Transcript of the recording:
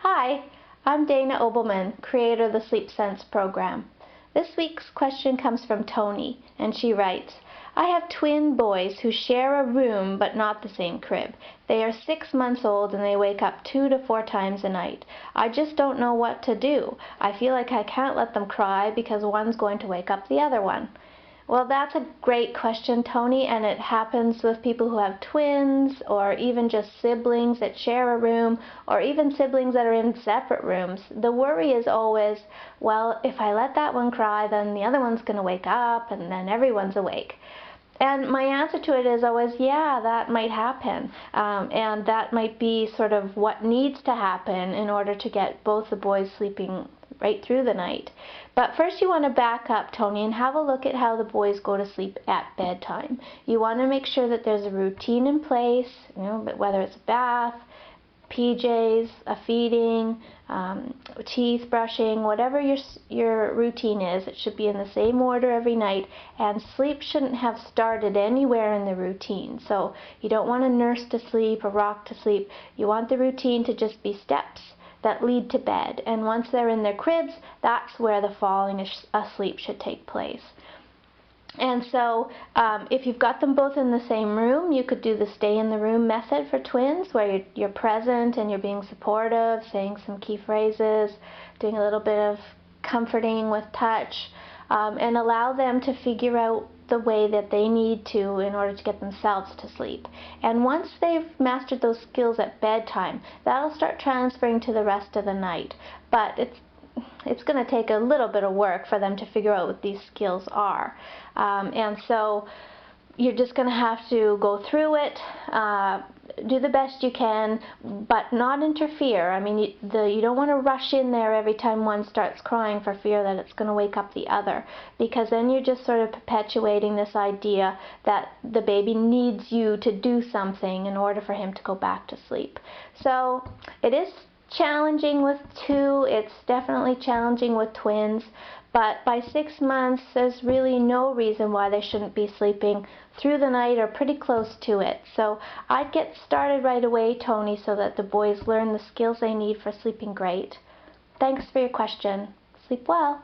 Hi, I'm Dana Obleman, creator of the Sleep Sense program. This week's question comes from Tony, and she writes, I have twin boys who share a room but not the same crib. They are 6 months old and they wake up 2 to 4 times a night. I just don't know what to do. I feel like I can't let them cry because one's going to wake up the other one. Well, that's a great question, Tony, and it happens with people who have twins or even just siblings that share a room or even siblings that are in separate rooms. The worry is always, well, if I let that one cry, then the other one's going to wake up and then everyone's awake. And my answer to it is always, yeah, that might happen. And that might be sort of what needs to happen in order to get both the boys sleeping right through the night. But first you want to back up, Tony, and have a look at how the boys go to sleep at bedtime. You want to make sure that there's a routine in place, whether it's a bath, PJs, a feeding, teeth brushing, whatever your routine is, it should be in the same order every night, and sleep shouldn't have started anywhere in the routine. So you don't want to nurse to sleep or rock to sleep. You want the routine to just be steps that lead to bed, and once they're in their cribs, that's where the falling asleep should take place. And so if you've got them both in the same room, you could do the stay in the room method for twins, where you're present and you're being supportive, saying some key phrases, doing a little bit of comforting with touch, and allow them to figure out the way that they need to in order to get themselves to sleep. And once they've mastered those skills at bedtime, that'll start transferring to the rest of the night. But it's going to take a little bit of work for them to figure out what these skills are. And so you're just going to have to go through it, do the best you can, but not interfere. I mean, you don't want to rush in there every time one starts crying for fear that it's going to wake up the other, because then you're just sort of perpetuating this idea that the baby needs you to do something in order for him to go back to sleep. So it is challenging with two, it's definitely challenging with twins, but by 6 months there's really no reason why they shouldn't be sleeping through the night or pretty close to it. So I'd get started right away, Tony, so that the boys learn the skills they need for sleeping great. Thanks for your question. Sleep well.